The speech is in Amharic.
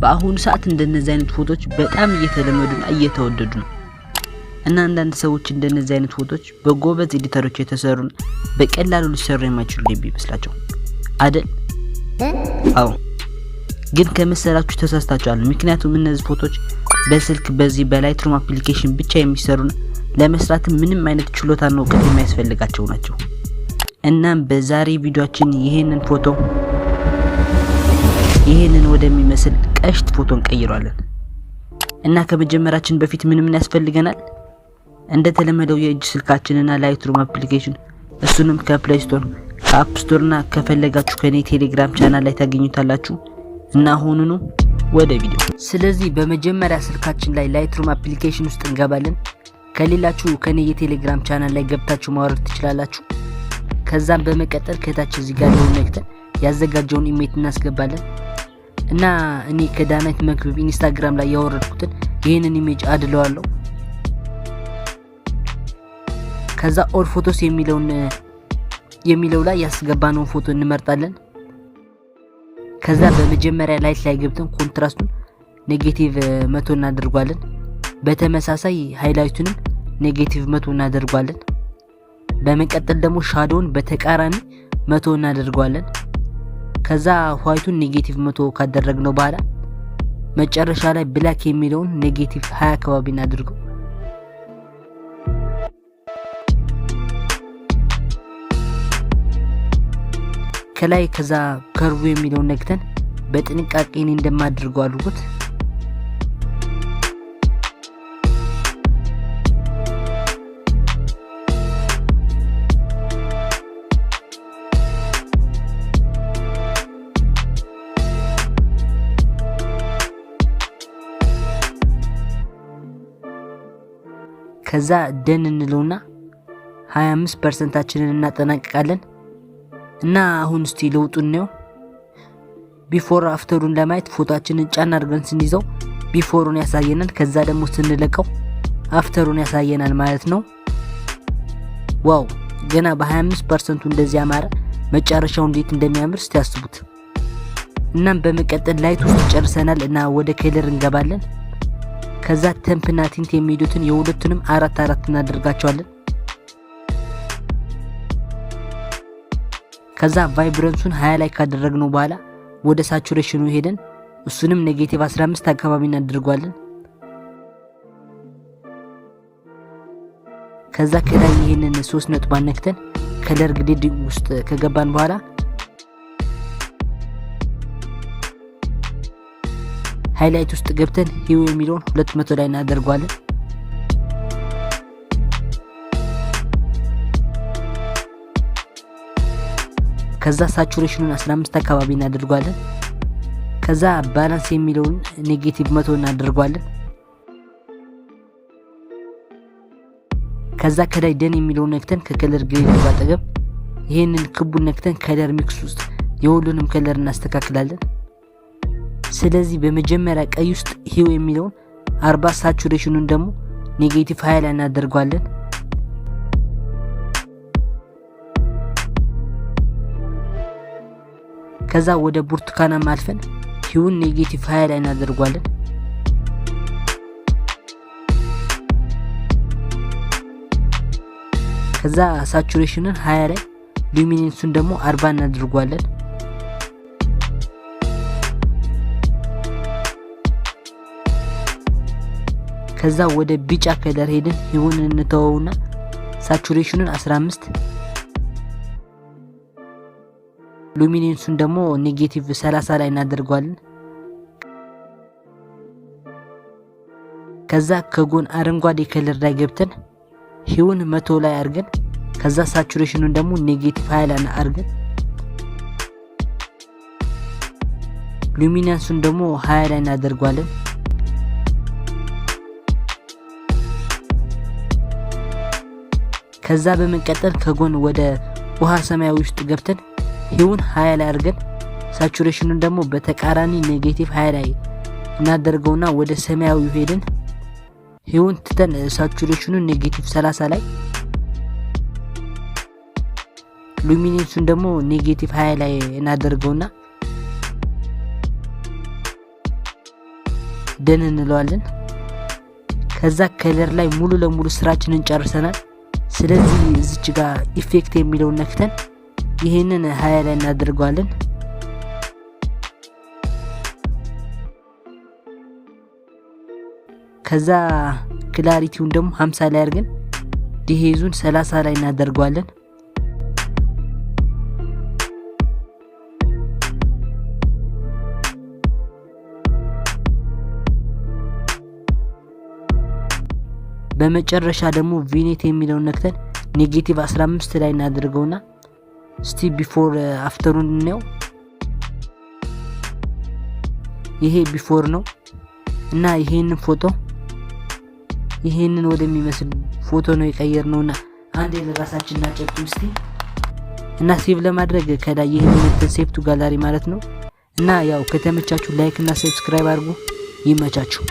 በአሁኑ ሰዓት እንደነዚህ አይነት ፎቶዎች በጣም እየተለመዱና እየተወደዱ ነው። እና አንዳንድ ሰዎች እንደነዚህ አይነት ፎቶዎች በጎበዝ ኤዲተሮች የተሰሩን በቀላሉ ሊሰሩ የማይችሉ ቢመስላቸው አይደል? አዎ፣ ግን ከመሰላችሁ ተሳስታችኋል። ምክንያቱም እነዚህ ፎቶዎች በስልክ በዚህ በላይትሩም አፕሊኬሽን ብቻ የሚሰሩና ለመስራት ምንም አይነት ችሎታና እውቀት የማያስፈልጋቸው ናቸው። እናም በዛሬ ቪዲዮአችን ይሄንን ወደሚመስል ቀሽት ፎቶ እንቀይረዋለን። እና ከመጀመራችን በፊት ምን ያስፈልገናል? እንደተለመደው የእጅ ስልካችንና ላይትሩም አፕሊኬሽን፣ እሱንም ከፕሌይ ስቶር ከአፕ ስቶርና ከፈለጋችሁ ከኔ ቴሌግራም ቻናል ላይ ታገኙታላችሁ። እና አሁኑኑ ወደ ቪዲዮ። ስለዚህ በመጀመሪያ ስልካችን ላይ ላይትሩም አፕሊኬሽን ውስጥ እንገባለን። ከሌላችሁ ከኔ የቴሌግራም ቻናል ላይ ገብታችሁ ማውረድ ትችላላችሁ። ከዛም በመቀጠል ከታች እዚህ ጋር ያለውን ነክተን ያዘጋጀውን ኢሜጅ እናስገባለን። እና እኔ ከዳናይት መክብብ ኢንስታግራም ላይ ያወረድኩትን ይሄንን ኢሜጅ አድለዋለሁ። ከዛ ኦል ፎቶስ የሚለው ላይ ያስገባነውን ፎቶ እንመርጣለን። ከዛ በመጀመሪያ ላይት ላይ ገብተን ኮንትራስቱን ኔጌቲቭ 100 እናደርጋለን። በተመሳሳይ ሃይላይቱንም ኔጌቲቭ 100 እናደርጋለን። በመቀጠል ደግሞ ሻዶውን በተቃራኒ 100 እናደርጋለን። ከዛ ዋይቱን ኔጌቲቭ 100 ካደረግነው በኋላ መጨረሻ ላይ ብላክ የሚለውን ኔጌቲቭ 20 አካባቢ እናድርገው። ከላይ ከዛ ከርቡ የሚለውን ነክተን በጥንቃቄ እንደማድርገው አድርጉት። ከዛ ደን እንለውና 25% እናጠናቅቃለን። እና አሁን እስቲ ለውጡን ነው ቢፎር አፍተሩን ለማየት ፎቶአችንን ጫን አድርገን ስንይዘው ቢፎሩን ያሳየናል። ከዛ ደግሞ ስንለቀው አፍተሩን ያሳየናል ማለት ነው። ዋው! ገና በ25% እንደዚህ ያማረ መጨረሻው እንዴት እንደሚያምር እስቲ ያስቡት። እናም በመቀጠል ላይት ውስጥ ጨርሰናል እና ወደ ከለር እንገባለን። ከዛ ቴምፕና ቲንት የሚሉትን የሁለቱንም 4 እናደርጋቸዋለን። ከዛ ቫይብረንሱን 20 ላይ ካደረግነው በኋላ ወደ ሳቹሬሽኑ ሄደን እሱንም ኔጌቲቭ 15 አካባቢ እናደርጋለን። ከዛ ከላይ ይሄንን 3 ነጥብ ነክተን ከለር ግሬዲንግ ውስጥ ከገባን በኋላ ሃይላይት ውስጥ ገብተን ሂው የሚለውን 200 ላይ እናደርጋለን። ከዛ ሳቹሬሽኑን 15 አካባቢ እናደርጋለን። ከዛ ባላንስ የሚለውን ኔጌቲቭ 100 እናደርጋለን። ከዛ ከላይ ደን የሚለውን ነክተን ከከለር ግሬዲንግ አጠገብ ይሄንን ክቡን ነክተን ከለር ሚክስ ውስጥ የሁሉንም ከለር እናስተካክላለን። ስለዚህ በመጀመሪያ ቀይ ውስጥ ሂው የሚለውን 40 ሳቹሬሽኑን ደግሞ ኔጌቲቭ 20 ላይ እናደርጋለን። ከዛ ወደ ብርቱካናማ አልፈን ሂውን ኔጌቲቭ 20 ላይ እናደርጋለን። ከዛ ሳቹሬሽኑን 20 ላይ ሉሚኔንሱን ደግሞ 40 እናደርጋለን። ከዛ ወደ ቢጫ ከለር ሄደን ሂውን እንተወውና ሳቹሬሽኑን 15 ሉሚኔንሱን ደግሞ ኔጌቲቭ 30 ላይ እናደርጋለን። ከዛ ከጎን አረንጓዴ ከለር ላይ ገብተን ሂውን 100 ላይ አድርገን ከዛ ሳቹሬሽኑን ደግሞ ኔጌቲቭ 20 ላይ አድርገን ሉሚኔንሱን ደግሞ 20 ላይ እናደርጋለን። ከዛ በመቀጠል ከጎን ወደ ውሃ ሰማያዊ ውስጥ ገብተን ሂውን 20 ላይ አድርገን ሳቹሬሽኑን ደግሞ በተቃራኒ ኔጌቲቭ 20 ላይ እናደርገውና ወደ ሰማያዊ ሄደን ሂውን ትተን ሳቹሬሽኑን ኔጌቲቭ 30 ላይ ሉሚኔንሱን ደግሞ ኔጌቲቭ 20 ላይ እናደርገውና ደን እንለዋለን። ከዛ ከለር ላይ ሙሉ ለሙሉ ስራችንን ጨርሰናል። ስለዚህ እዚች ጋር ኢፌክት የሚለውን ነክተን ይሄንን 20 ላይ እናደርገዋለን። ከዛ ክላሪቲውን ደግሞ 50 ላይ አድርገን ዲሄዙን 30 ላይ እናደርገዋለን። በመጨረሻ ደግሞ ቪኔት የሚለውን ነክተን ኔጌቲቭ 15 ላይ እናደርገውና እስቲ ቢፎር አፍተሩን እንየው። ይሄ ቢፎር ነው እና ይሄንን ወደሚመስል ፎቶ ነው የቀየርነውና አንዴ ለራሳችን እናጨብጭብ እስቲ። እና ሴቭ ለማድረግ ከላይ ይሄንን ሴቭ ቱ ጋላሪ ማለት ነው። እና ያው ከተመቻችሁ ላይክ እና ሰብስክራይብ አድርጉ። ይመቻችሁ።